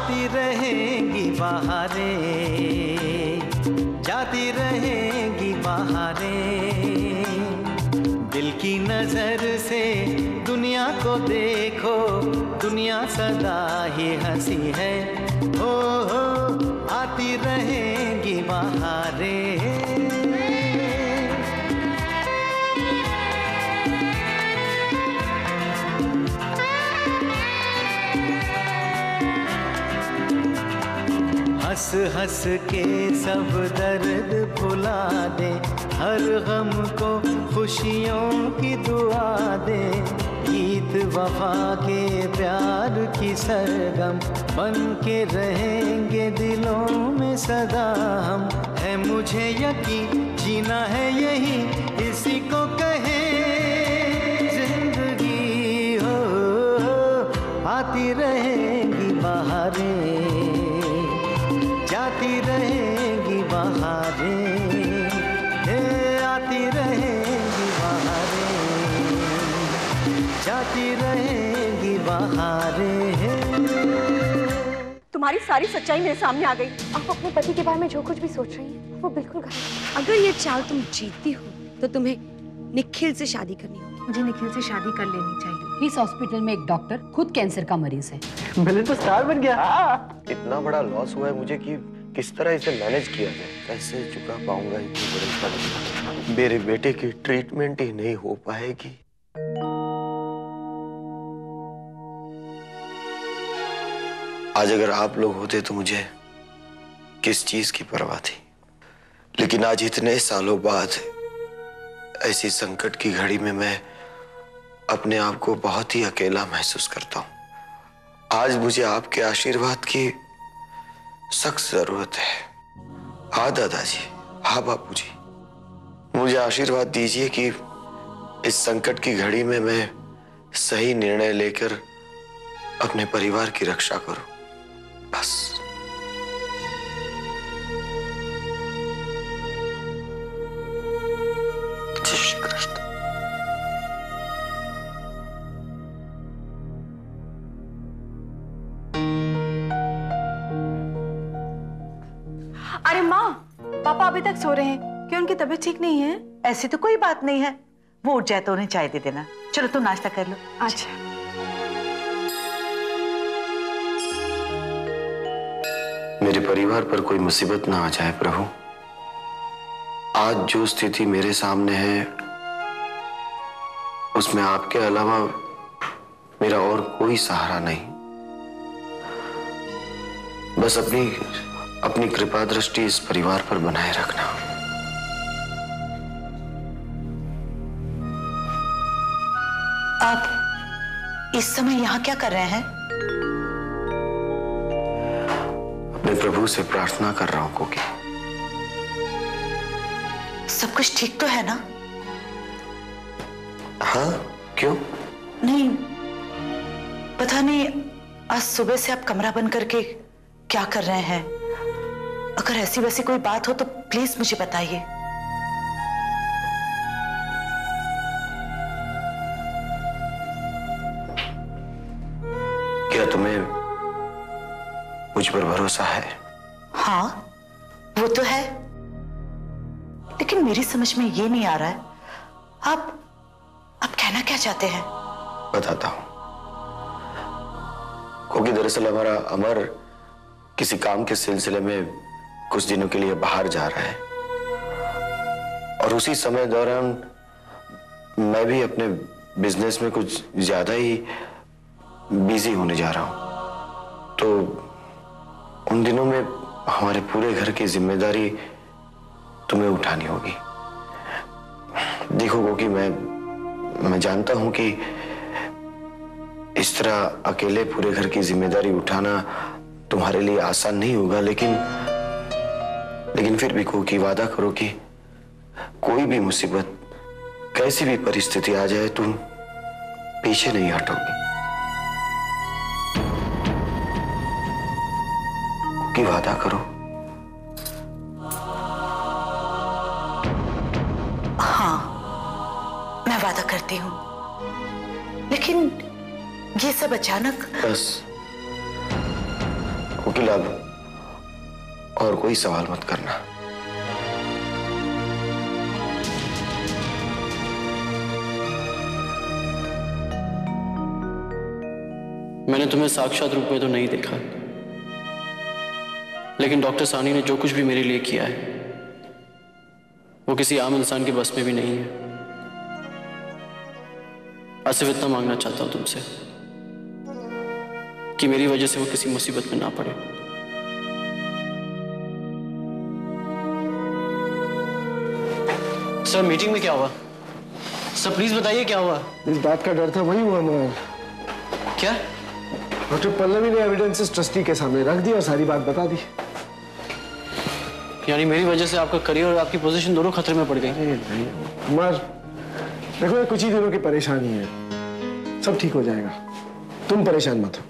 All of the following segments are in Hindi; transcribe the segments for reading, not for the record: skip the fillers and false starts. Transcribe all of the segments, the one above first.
आती रहेंगी बहारें, जाती रहेंगी बहारें। दिल की नजर से दुनिया को देखो, दुनिया सदा ही हंसी है। हो आती रहेंगी बहारें। हंस हंस के सब दर्द भुला दे, हर गम को खुशियों की दुआ दे। गीत वफा के प्यार की सरगम बन के रहेंगे दिलों में सदा हम। है मुझे यकीन जीना है यही, इसी को कहे जिंदगी। हो आती रहेंगी बहारें, जाती रहेंगी बहारें। आती रहेंगी बहारें, जाती रहेंगी बहारें। तुम्हारी सारी सच्चाई मेरे सामने आ गई। आप अपने पति के बारे में जो कुछ भी सोच रही हैं वो बिल्कुल गलत है। अगर ये चाल तुम जीतती हो तो तुम्हें निखिल से शादी करनी होगी। मुझे निखिल से शादी कर लेनी चाहिए। इस हॉस्पिटल में एक डॉक्टर खुद कैंसर का मरीज है। मैंने तो स्टार बन गया। इतना बड़ा लॉस हुआ है मुझे कि किस तरह इसे मैनेज किया जाए। कैसे चुका पाऊंगा इतनी बड़ी कर्ज? मेरे बेटे की ट्रीटमेंट ही नहीं हो पाएगी। आज अगर आप लोग होते तो मुझे किस चीज की परवाह थी, लेकिन आज इतने सालों बाद ऐसी संकट की घड़ी में मैं अपने आप को बहुत ही अकेला महसूस करता हूं। आज मुझे आपके आशीर्वाद की सख्त जरूरत है। हाँ दादाजी, हाँ बापूजी, मुझे आशीर्वाद दीजिए कि इस संकट की घड़ी में मैं सही निर्णय लेकर अपने परिवार की रक्षा करूं, बस। जय श्री कृष्ण। अरे माँ, पापा अभी तक सो रहे हैं, क्या उनकी तबीयत ठीक नहीं है? ऐसी तो कोई बात नहीं है, वो उठ जाए तो उन्हें चाय दे देना। चलो तुम नाश्ता कर लो। अच्छा। मेरे परिवार पर कोई मुसीबत ना आ जाए प्रभु। आज जो स्थिति मेरे सामने है उसमें आपके अलावा मेरा और कोई सहारा नहीं। बस अपनी कृपा दृष्टि इस परिवार पर बनाए रखना। आप इस समय यहाँ क्या कर रहे हैं? अपने प्रभु से प्रार्थना कर रहा हूं कोकी। सब कुछ ठीक तो है ना? हाँ, क्यों? नहीं, पता नहीं आज सुबह से आप कमरा बंद करके क्या कर रहे हैं। अगर ऐसी वैसी कोई बात हो तो प्लीज मुझे बताइए। क्या तुम्हें मुझ पर भरोसा है? हाँ, वो तो है, लेकिन मेरी समझ में ये नहीं आ रहा है आप कहना क्या चाहते हैं? बताता हूं। क्योंकि दरअसल हमारा अमर किसी काम के सिलसिले में कुछ दिनों के लिए बाहर जा रहा है, और उसी समय दौरान मैं भी अपने बिजनेस में कुछ ज्यादा ही बिजी होने जा रहा हूं। तो उन दिनों में हमारे पूरे घर की जिम्मेदारी तुम्हें उठानी होगी। देखो कि मैं जानता हूं कि इस तरह अकेले पूरे घर की जिम्मेदारी उठाना तुम्हारे लिए आसान नहीं होगा, लेकिन फिर भी को कि वादा करो कि कोई भी मुसीबत, कैसी भी परिस्थिति आ जाए, तुम पीछे नहीं हटोगी। कि वादा करो। हाँ, मैं वादा करती हूँ, लेकिन ये सब अचानक। वकील अब और कोई सवाल मत करना। मैंने तुम्हें साक्षात रूप में तो नहीं देखा, लेकिन डॉक्टर सानी ने जो कुछ भी मेरे लिए किया है वो किसी आम इंसान के बस में भी नहीं है। आज सिर्फ इतना मांगना चाहता हूं तुमसे कि मेरी वजह से वो किसी मुसीबत में ना पड़े। सर मीटिंग में क्या हुआ? सर प्लीज बताइए क्या हुआ? इस बात का डर था, वही हुआ नोएल। क्या? डॉक्टर पल्लवी ने एविडेंसेस ट्रस्टी के सामने रख दी और सारी बात बता दी। यानी मेरी वजह से आपका करियर और आपकी पोजीशन दोनों खतरे में पड़ गई? नहीं कुमार, देखो ये कुछ ही दिनों की परेशानी है, सब ठीक हो जाएगा, तुम परेशान मत हो।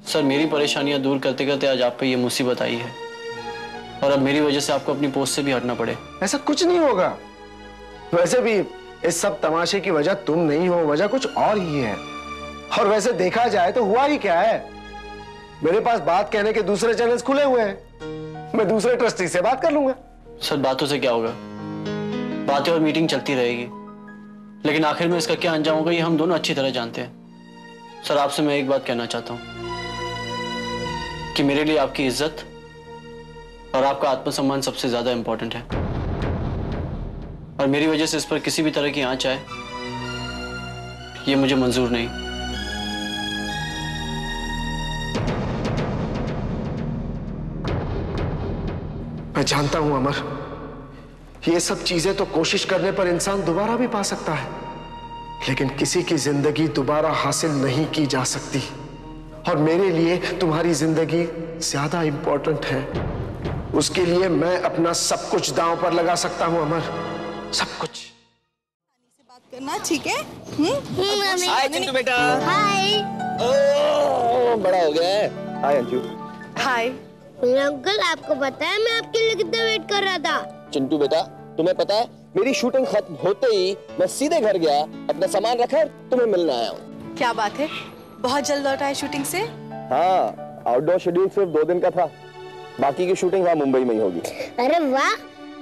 सर मेरी परेशानियां दूर करते करते आज आप पे ये मुसीबत आई है और अब मेरी वजह से आपको अपनी पोस्ट से भी हटना पड़े। ऐसा कुछ नहीं होगा। वैसे भी इस सब तमाशे की वजह तुम नहीं हो, वजह कुछ और ही है। और वैसे देखा जाए तो हुआ ही क्या है, मेरे पास बात कहने के दूसरे चैनल्स खुले हुए हैं, मैं दूसरे ट्रस्टी से बात कर लूंगा। सर बातों से क्या होगा, बातें और मीटिंग चलती रहेगी, लेकिन आखिर में इसका क्या अंजाम होगा ये हम दोनों अच्छी तरह जानते हैं। सर आपसे मैं एक बात कहना चाहता हूं कि मेरे लिए आपकी इज्जत और आपका आत्मसम्मान सबसे ज्यादा इंपॉर्टेंट है, और मेरी वजह से इस पर किसी भी तरह की आंच आए ये मुझे मंजूर नहीं। मैं जानता हूं अमर, ये सब चीजें तो कोशिश करने पर इंसान दोबारा भी पा सकता है, लेकिन किसी की जिंदगी दोबारा हासिल नहीं की जा सकती, और मेरे लिए तुम्हारी जिंदगी ज्यादा इंपॉर्टेंट है। उसके लिए मैं अपना सब कुछ दांव पर लगा सकता हूं अमर, सब कुछ। बात करना ठीक है? हाय चिंटू बेटा। हाय। ओह बड़ा हो गया है। हाय अंजू। हाय अंकल, आपको पता है मैं आपके लिए कितना वेट कर रहा था? चिंटू बेटा तुम्हें पता है मेरी शूटिंग खत्म होते ही मैं सीधे घर गया, अपना सामान रखा, तुम्हें मिलने आया हूँ। क्या बात है, बहुत जल्द लौट आए शूटिंग से? हाँ, आउटडोर शेड्यूल सिर्फ 2 दिन का था, बाकी की शूटिंग वहाँ मुंबई में ही होगी। अरे वाह,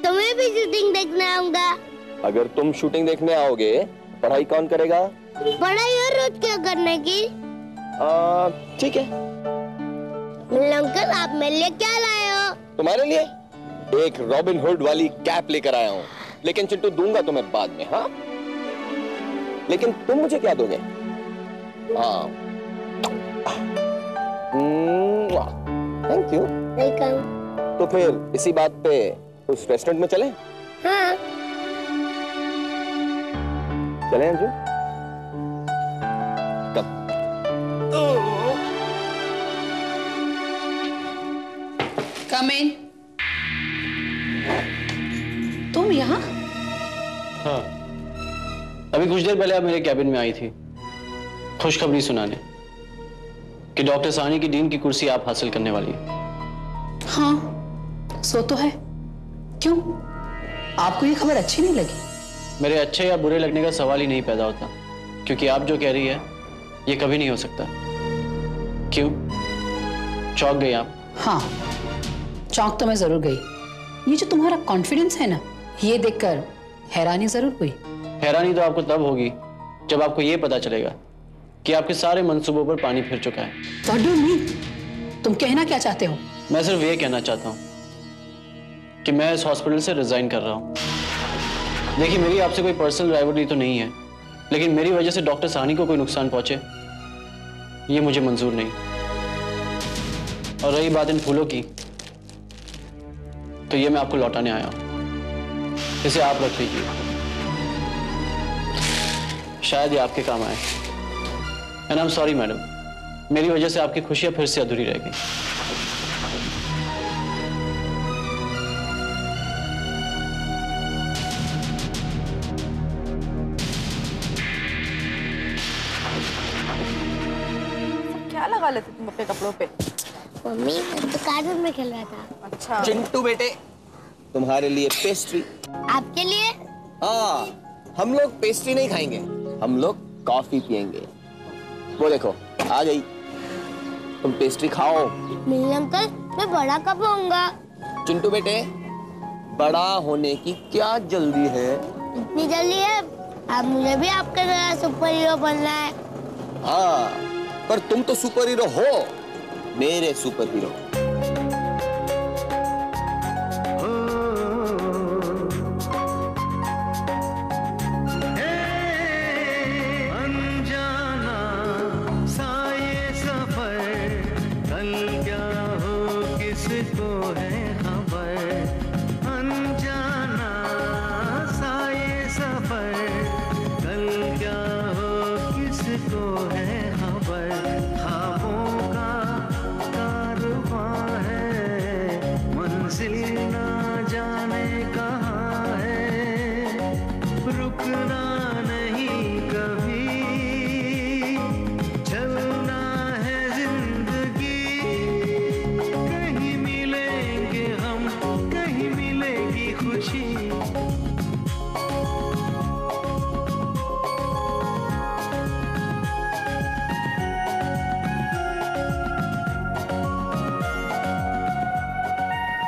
तुम्हें भी शूटिंग देखने आऊंगा। अगर तुम शूटिंग देखने आओगे पढ़ाई कौन करेगा? पढ़ाई हर रोज क्या करने की? ठीक है। अंकल आप मेरे लिए क्या लाए हो? तुम्हारे लिए एक रॉबिन हुड वाली कैप लेकर आया हूँ, लेकिन चिंटू दूंगा तुम्हें बाद में। हाँ, लेकिन तुम मुझे क्या दोगे? हाँ, थैंक यू। वेलकम। तो फिर इसी बात पे उस रेस्टोरेंट में चलें? हाँ। चलें अंजू? कब? कम इन। तुम यहाँ? हाँ, अभी कुछ देर पहले आप मेरे कैबिन में आई थी खुशखबरी सुनाने कि डॉक्टर सानी की डीन की कुर्सी आप हासिल करने वाली हैं। हाँ, सो तो है। क्यों, आपको ये खबर अच्छी नहीं लगी? मेरे अच्छे या बुरे लगने का सवाल ही नहीं पैदा होता, क्योंकि आप जो कह रही है ये कभी नहीं हो सकता। क्यों, चौंक गई आप? हाँ, चौंक तो मैं जरूर गई। ये जो तुम्हारा कॉन्फिडेंस है ना, ये देखकर हैरानी जरूर हुई। हैरानी तो आपको तब होगी जब आपको ये पता चलेगा कि आपके सारे मंसूबों पर पानी फिर चुका है। What do you mean? तुम कहना क्या चाहते हो? मैं सिर्फ ये कहना चाहता हूँ कि मैं इस हॉस्पिटल से रिजाइन कर रहा हूँ। देखिए, मेरी आपसे कोई पर्सनल राइवलरी तो नहीं है, लेकिन मेरी वजह से डॉक्टर सानी को कोई नुकसान पहुंचे ये मुझे मंजूर नहीं। और रही बात इन फूलों की, तो ये मैं आपको लौटाने आया हूं, इसे आप रख लीजिए, शायद ये आपके काम आए। And I am sorry madam, मेरी वजह से आपकी खुशियां फिर से अधूरी रह गई। क्या लगा लेते तुम अपने कपड़ों पे? मम्मी, मैं तो कार्टून में खेल रहा था। अच्छा। चिंटू बेटे, तुम्हारे लिए पेस्ट्री। आपके लिए? हाँ, हम लोग पेस्ट्री नहीं खाएंगे, हम लोग कॉफी पियेंगे। वो देखो आ गई, तुम पेस्ट्री खाओ। मिल अंकल, मैं बड़ा कब होऊंगा? चिंटू बेटे, बड़ा होने की क्या जल्दी है? इतनी जल्दी है? अब मुझे भी आपके तरह सुपर हीरो बनना है। हाँ, पर तुम तो सुपर हीरो हो, मेरे सुपर हीरो।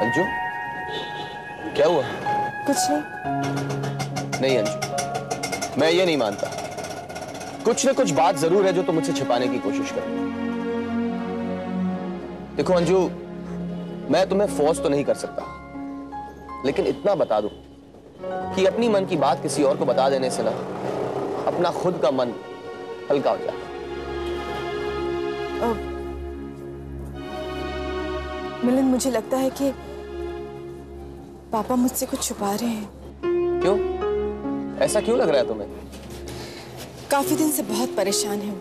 अंजू, क्या हुआ? कुछ नहीं। नहीं अंजू, मैं ये नहीं मानता। कुछ न कुछ बात जरूर है जो तुम मुझसे छिपाने की कोशिश कर रही हो। देखो अंजू, मैं तुम्हें फोर्स तो नहीं कर सकता, लेकिन इतना बता दूं कि अपनी मन की बात किसी और को बता देने से ना अपना खुद का मन हल्का हो जाता है। मिलिंद, मुझे लगता है कि पापा मुझसे कुछ छुपा रहे हैं। क्यों? ऐसा क्यों लग रहा है तुम्हें? काफी दिन से बहुत परेशान है।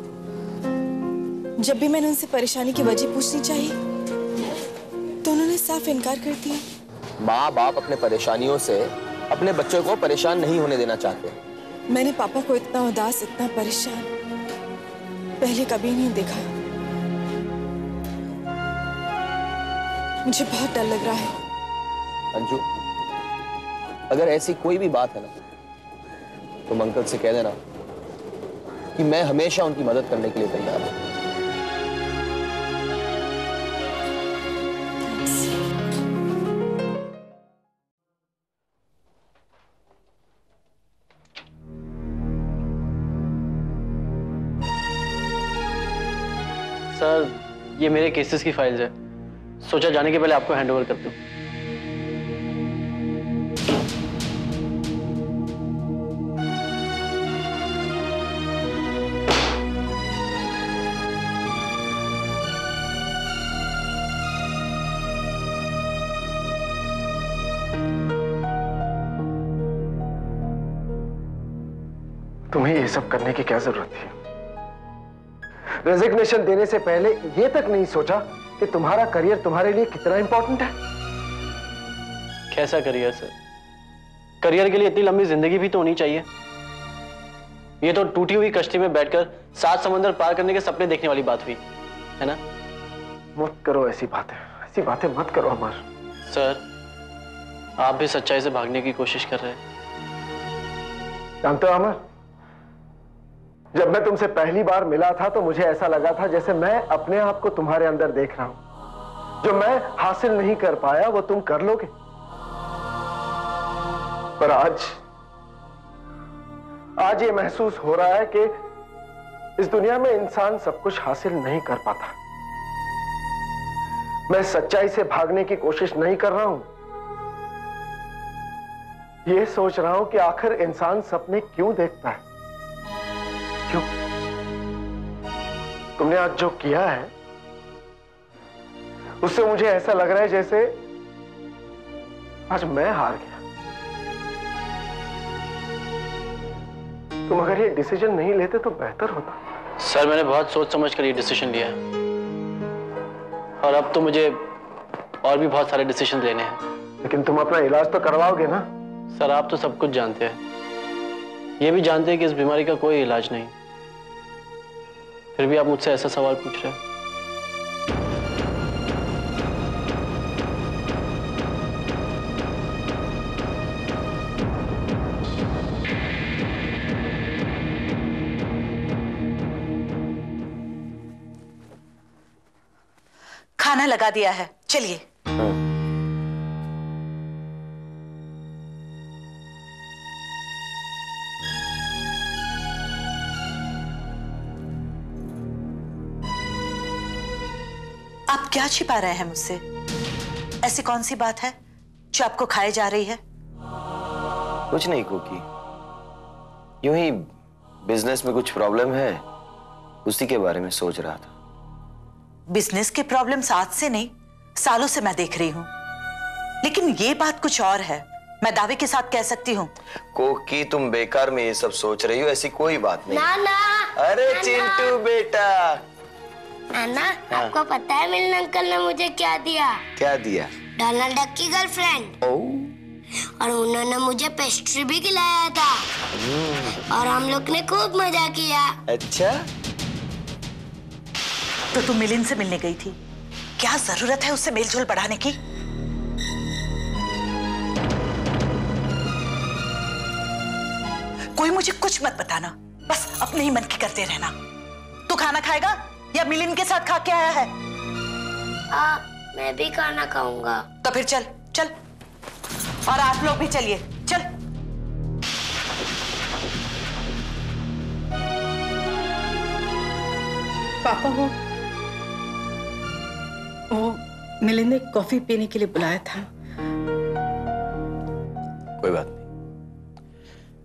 जब भी मैंने उनसे परेशानी की वजह पूछनी चाहिए तो उन्होंने साफ इनकार कर दिया। माँ बाप अपने परेशानियों से अपने बच्चों को परेशान नहीं होने देना चाहते। मैंने पापा को इतना उदास, इतना परेशान पहले कभी नहीं देखा। मुझे बहुत डर लग रहा है। अंजू, अगर ऐसी कोई भी बात है ना, तो अंकल से कह देना कि मैं हमेशा उनकी मदद करने के लिए तैयार हूं। सर, ये मेरे केसेस की फाइल्स है। सोचा जाने के पहले आपको हैंडओवर कर दूं। तुम्हें ये सब करने की क्या जरूरत थी? रेजिग्नेशन देने से पहले ये तक नहीं सोचा कि तुम्हारा करियर तुम्हारे लिए कितना इंपॉर्टेंट है? कैसा करियर सर? करियर के लिए इतनी लंबी जिंदगी भी तो होनी चाहिए। ये तो टूटी हुई कश्ती में बैठकर 7 समंदर पार करने के सपने देखने वाली बात हुई, है ना? मत करो ऐसी बातें मत करो अमर। सर, आप भी सच्चाई से भागने की कोशिश कर रहे हैं। जानते हो अमर, जब मैं तुमसे पहली बार मिला था तो मुझे ऐसा लगा था जैसे मैं अपने आप को तुम्हारे अंदर देख रहा हूं। जो मैं हासिल नहीं कर पाया वो तुम कर लोगे। पर आज ये महसूस हो रहा है कि इस दुनिया में इंसान सब कुछ हासिल नहीं कर पाता। मैं सच्चाई से भागने की कोशिश नहीं कर रहा हूं। ये सोच रहा हूं कि आखिर इंसान सपने क्यों देखता है? क्यों? तुमने आज जो किया है उससे मुझे ऐसा लग रहा है जैसे आज मैं हार गया। तुम अगर ये डिसीजन नहीं लेते तो बेहतर होता। सर, मैंने बहुत सोच समझ कर ये डिसीजन लिया है और अब तो मुझे और भी बहुत सारे डिसीजन लेने हैं। लेकिन तुम अपना इलाज तो करवाओगे ना? सर, आप तो सब कुछ जानते हैं। ये भी जानते हैं कि इस बीमारी का कोई इलाज नहीं, फिर भी आप मुझसे ऐसा सवाल पूछ रहे हैं। खाना लगा दिया है, चलिए। आप क्या छिपा रहे हैं मुझसे? ऐसी कौन सी बात है जो आपको खाए जा रही है? कुछ नहीं कुकी, यूं ही बिजनेस में कुछ प्रॉब्लम है, उसी के बारे में सोच रहा था। बिजनेस के प्रॉब्लम्स आज से नहीं, सालों से मैं देख रही हूं। लेकिन ये बात कुछ और है, मैं दावे के साथ कह सकती हूँ। कोकी तुम बेकार में ये सब सोच रही हो, ऐसी कोई बात नहीं। नाना, अरे नाना। चिंटू बेटा। नाना, आपको पता है मिलन अंकल ने मुझे क्या दिया? क्या दिया? डोनाल्ड डक की गर्लफ्रेंड। और उन्होंने मुझे पेस्ट्री भी खिलाया था। और हम लोग ने खूब मजा किया। अच्छा, तो तुम मिलिन से मिलने गई थी, क्या जरूरत है उससे मेलजोल बढ़ाने की? कोई मुझे कुछ मत बताना, बस अपने ही मन की करते रहना। तू खाना खाएगा या मिलिन के साथ खा के आया है? मैं भी खाना खाऊंगा। तो फिर चल चल, और आप लोग भी चलिए, चल। पापा वो मिलिन ने कॉफी पीने के लिए बुलाया था। कोई बात नहीं,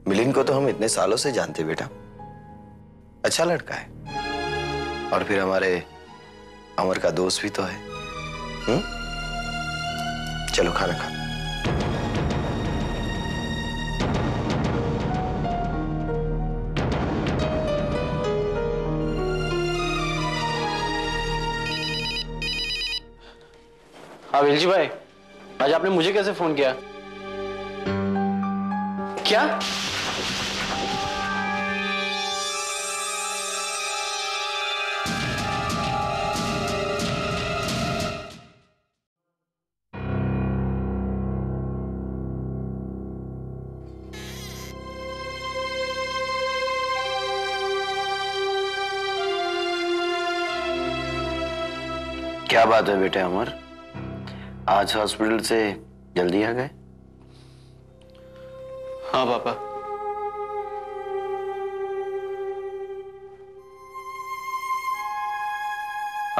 मिलिन को तो हम इतने सालों से जानते बेटा, अच्छा लड़का है। और फिर हमारे अमर का दोस्त भी तो है। चलो खाना खा। हाँ वेलजी भाई, आज आपने मुझे कैसे फोन किया? क्या? क्या बात है बेटे अमर, आज हॉस्पिटल से जल्दी आ गए? हाँ पापा।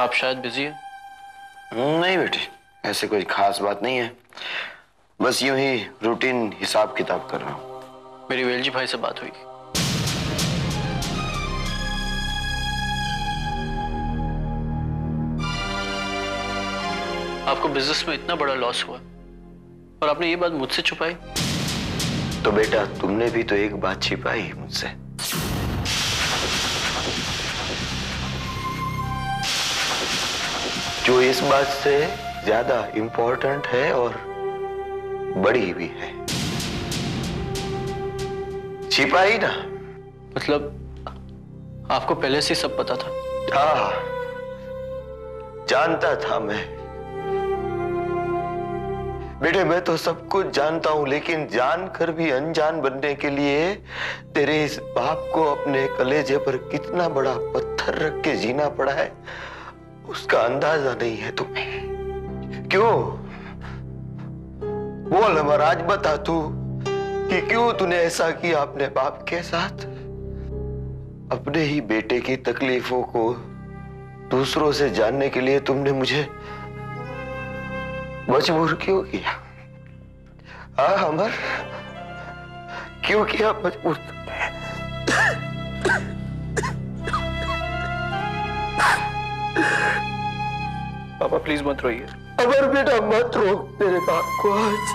आप शायद बिजी हैं? नहीं बेटे, ऐसे कोई खास बात नहीं है, बस यूं ही रूटीन हिसाब किताब कर रहा हूँ। मेरी वेलजी भाई से बात हुई। आपको बिजनेस में इतना बड़ा लॉस हुआ और आपने ये बात मुझसे छुपाई? तो बेटा तुमने भी तो एक बात छिपाई मुझसे। जो इस बात से ज्यादा इंपॉर्टेंट है और बड़ी भी है। छिपाई ना? मतलब आपको पहले से सब पता था? हाँ, जानता था मैं। बेटे मैं तो सब कुछ जानता हूं, लेकिन जानकर भी अनजान बनने के लिए तेरे इस बाप को अपने कलेजे पर कितना बड़ा पत्थर रख के जीना पड़ा है, उसका अंदाजा नहीं है तुम्हें। क्यों? बोल अमर, आज बता तू कि क्यों तूने ऐसा किया अपने बाप के साथ? अपने ही बेटे की तकलीफों को दूसरों से जानने के लिए तुमने मुझे मजबूर क्यों किया? हाँ अमर, क्यों किया मजबूर? पापा प्लीज मत रोइए। अमर बेटा मत रोक तेरे बाप को, आज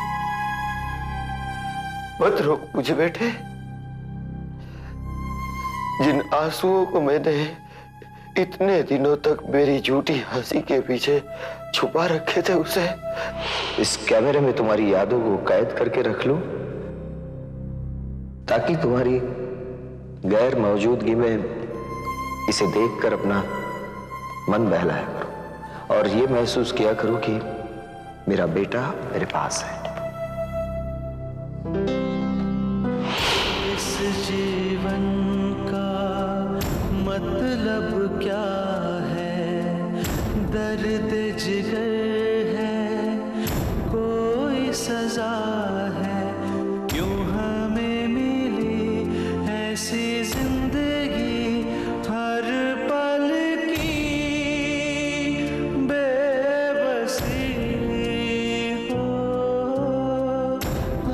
मत रोक मुझे बेटे। जिन आंसुओं को मैंने इतने दिनों तक मेरी झूठी हंसी के पीछे छुपा रखे थे, उसे इस कैमरे में तुम्हारी यादों को कैद करके रख लूं, ताकि तुम्हारी गैर मौजूदगी में इसे देखकर अपना मन बहलाया करूं और ये महसूस किया करूं कि मेरा बेटा मेरे पास है। इस जीवन का मतलब क्या है? दर्द जिगर है सजा है, क्यों हमें मिली ऐसी जिंदगी हर पल की बेबसी हो।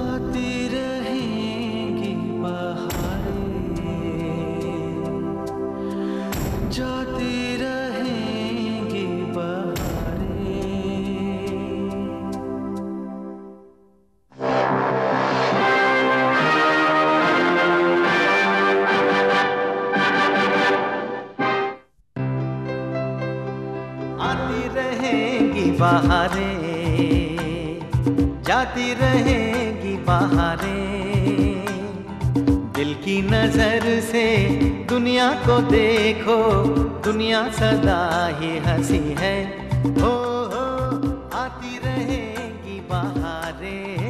आती रहेंगी बहारें, जाती रहेंगी बहारें। आती रहेंगी बहारें, जाती रहेंगी बहारें। दिल की नजर से दुनिया को देखो, दुनिया सदा ही हंसी है। हो आती रहेंगी बहारें।